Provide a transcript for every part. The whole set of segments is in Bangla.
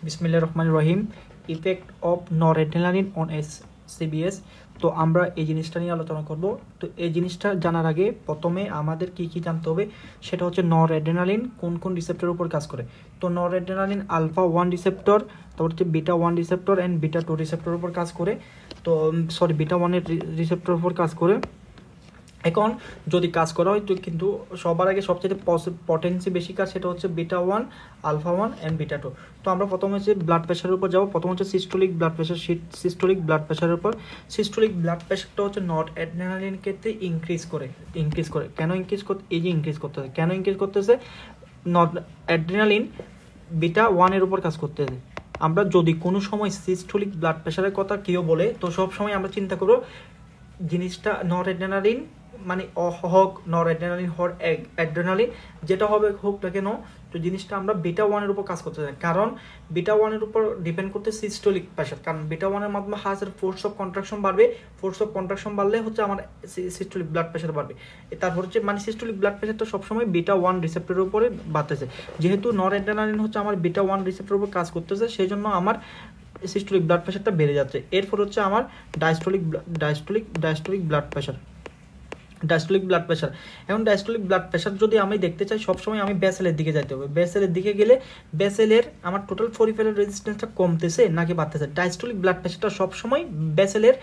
বিসমিল্লাহির রহমানির রহিম। Effect of noradrenaline on CBS. তো আমরা এই জিনিসটা নিয়ে আলোচনা করব। তো এই জিনিসটা জানার আগে প্রথমে আমাদের কি কি জানতে হবে সেটা হচ্ছে নরএড্রেনালিন কোন কোন রিসেপ্টরের উপর কাজ করে। তো নরএড্রেনালিন আলফা 1 রিসেপ্টর, তারপর হচ্ছে বিটা 1 রিসেপ্টর অ্যান্ড বিটা 2 রিসেপ্টরের উপর কাজ করে। তো বিটা 1 এর রিসেপ্টরের উপর কাজ করে। এখন যদি কাজ করা হয় তো কিন্তু সবার আগে সবচেয়ে পটেন্সি বেশি কাজ সেটা হচ্ছে বিটা 1, আলফা 1 অ্যান্ড বিটা 2। তো আমরা প্রথমে হচ্ছে ব্লাড প্রেশারের উপর যাবো। প্রথম হচ্ছে systolic blood pressure. Systolic blood প্রেশারের উপর সিস্টোলিক ব্লাড প্রেশারটা হচ্ছে নরএড্রেনালিন ক্ষেত্রে ইনক্রিজ করে। কেন ইনক্রিজ করতে, এই যে ইনক্রিজ করতেছে, কেন ইনক্রিজ করতেছে? নরএড্রেনালিন বিটা 1 এর উপর কাজ করতেছে। আমরা যদি কোনো সময় সিস্টোলিক ব্লাড প্রেশারের কথা কেউ বলে তো সব সময় আমরা চিন্তা করবো জিনিসটা নরএড্রেনালিন মানে হোক নরএড্রেনালিন হোক অ্যাড্রেনালিন যেটা হবে হোক না কেন, তো জিনিসটা আমরা বিটা 1 এর উপর কাজ করতে চাই। কারণ বিটা 1 এর উপর ডিপেন্ড করতে সিস্টোলিক প্রেশার, কারণ বিটা 1 এর মাধ্যমে হার্টের ফোর্স অফ কন্ট্রাকশন বাড়বে। ফোর্স অফ কন্ট্রাকশন বাড়লে হচ্ছে আমার সিস্টোলিক ব্লাড প্রেশার বাড়বে। তারপর হচ্ছে মানে সিস্টোলিক ব্লাড প্রেশারটা সবসময় বিটা 1 রিসেপ্টরের উপরে বাড়তেছে। যেহেতু নরএড্রেনালিন হচ্ছে আমার বিটা 1 রিসেপ্টরের উপর কাজ করতেছে, সেই জন্য আমার সিস্টোলিক ব্লাড প্রেশারটা বেড়ে যাচ্ছে। এরপর হচ্ছে আমার ডায়াস্টোলিক ব্লাড প্রেশার। এখন ডায়াস্টোলিক ব্লাড প্রেশার যদি আমি দেখতে চাই সবসময় আমি বেসেলের দিকে যাইতে হবে। বেসেলের দিকে গেলে বেসেলের আমার টোটাল ফরিফেরাল রেজিস্ট্যান্সটা কমতেছে নাকি বাড়তেছে। ডায়াস্টোলিক ব্লাড প্রেশারটা সবসময় বেসেলের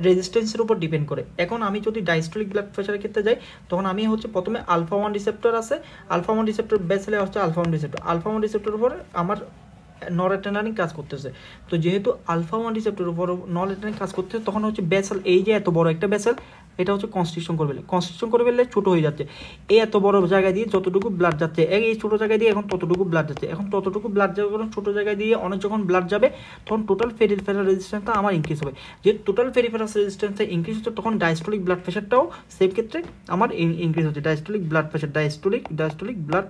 রেজিস্ট্যান্সের উপর ডিপেন্ড করে। এখন আমি যদি ডায়াস্টোলিক ব্লাড প্রেশারের ক্ষেত্রে যাই তখন আমি হচ্ছে প্রথমে আলফা 1 রিসেপ্টর আছে, আলফা 1 রিসেপ্টর বেসেলে হচ্ছে আলফা 1 রিসেপ্টর। আলফা 1 রিসেপ্টরের উপর আমার নরএড্রেনালিন কাজ করতেছে। তো যেহেতু আলফা 1 রিসেপ্টরের উপর নরএড্রেনালিন কাজ করতেছে তখন হচ্ছে বেসেল, এই যে এত বড় একটা বেসেল এটা হচ্ছে কনস্ট্রিকশন করে ফেললে ছোট হয়ে যাচ্ছে। এই এত বড় জায়গায় দিয়ে যতটুকু ব্লাড যাচ্ছে এই ছোট জায়গায় দিয়ে এখন ততটুকু ব্লাড যাচ্ছে। এখন ততটুকু ব্লাড যাবে কারণ ছোট জায়গায় দিয়ে অনেক যখন ব্লাড যাবে তখন টোটাল পেরিফেরাল রেজিস্ট্যান্সটা আমার ইনক্রিজ হবে। যেহেতু টোটাল পেরিফেরাল রেজিস্ট্যান্সটা ইনক্রিজ হচ্ছে তখন ডায়াস্টোলিক ব্লাড প্রেশারটাও সেম ক্ষেত্রে আমার ইনক্রিজ হচ্ছে। ডায়াস্টোলিক ব্লাড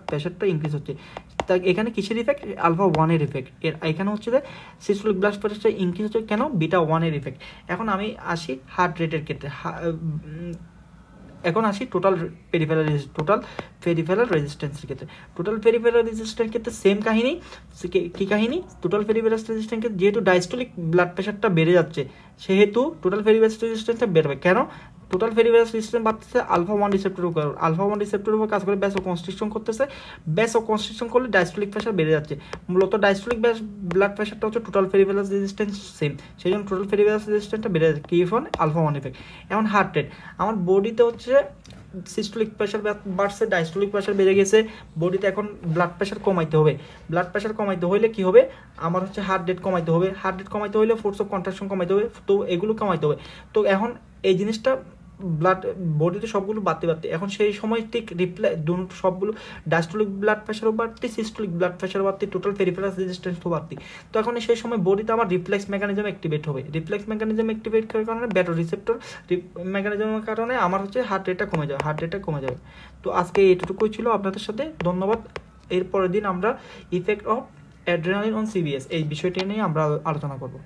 প্রেশারটা ইনক্রিজ হচ্ছে। তা এখানে কিসের ইফেক্ট? আলফা 1 এর ইফেক্ট। এখানে হচ্ছে যে সিস্টোলিক ব্লাড প্রেশারটা ইনক্রিজ হচ্ছে কেন? বিটা 1 এর ইফেক্ট। এখন আমি আসি হার্ট রেটের ক্ষেত্রে। এখন আসি টোটাল পেরিফেরাল রেজিস্ট্যান্সের ক্ষেত্রে। টোটাল পেরিফেরাল রেজিস্ট্যান্সের ক্ষেত্রে সেম কাহিনী। কি কাহিনী? টোটাল পেরিফেরাল রেজিস্ট্যান্সের যেহেতু ডায়াস্টোলিক ব্লাড প্রেশারটা বেড়ে যাচ্ছে সেহেতু টোটাল পেরিফেরাল রেজিস্ট্যান্সটা বেড়বে। কেন? টোটাল পেরিফেরাল রেজিস্ট্যান্স বাড়তেছে আলফা 1 রিসেপ্টরের উপর। আলফা 1 রিসেপ্টরের উপর কাজ করে ব্যাসো কনস্ট্রিকশন করতেছে। ব্যাসো কনস্ট্রিকশন করলে ডায়াস্টোলিক প্রেশার বেড়ে যাচ্ছে। মূলত ডায়াস্টোলিক ব্লাড প্রেশারটা হচ্ছে টোটাল পেরিফেরাল রেজিস্ট্যান্স সেম, সেই জন্য টোটাল পেরিফেরাল রেজিস্ট্যান্সটা বেড়ে যাচ্ছে। কি ফোন? Alpha 1 effect. এখন হার্ট রেট, আমার বডিতে হচ্ছে সিস্টোলিক প্রেশার বাড়ছে, ডায়াস্টোলিক প্রেশার বেড়ে গেছে, বডিতে এখন ব্লাড প্রেশার কমাইতে হবে। ব্লাড প্রেশার কমাইতে হইলে কি হবে? আমার হচ্ছে হার্ট রেট কমাইতে হবে। হার্ট রেট কমাইতে হইলে ফোর্স অফ কন্ট্রাকশন কমাইতে হবে। তো এগুলো কমাইতে হবে। তো এখন এই জিনিসটা ব্লাড বডিতে সবগুলো বাড়তে এখন সেই সময় ঠিক সবগুলো ডায়াস্টোলিক ব্লাড প্রেশারও বাড়তি, সিস্টোলিক ব্লাড প্রেশারও বাড়তি, টোটাল পেরিফেরাল রেজিস্ট্যান্সও বাড়তি। তো এখন সেই সময় বডিতে আমার রিফ্লেক্স মেকানিজম অ্যাক্টিভেট হবে। রিফ্লেক্স মেকানিজম অ্যাক্টিভেট করার কারণে ব্যাটো রিসেপ্টর মেকানিজমের কারণে আমার হচ্ছে হার্ট রেটটা কমে যাবে। তো আজকে এটুকুই ছিল আপনাদের সাথে, ধন্যবাদ। এর পরের দিন আমরা effect of adrenaline on CBS এই বিষয়টি নিয়ে আমরা আলোচনা করব।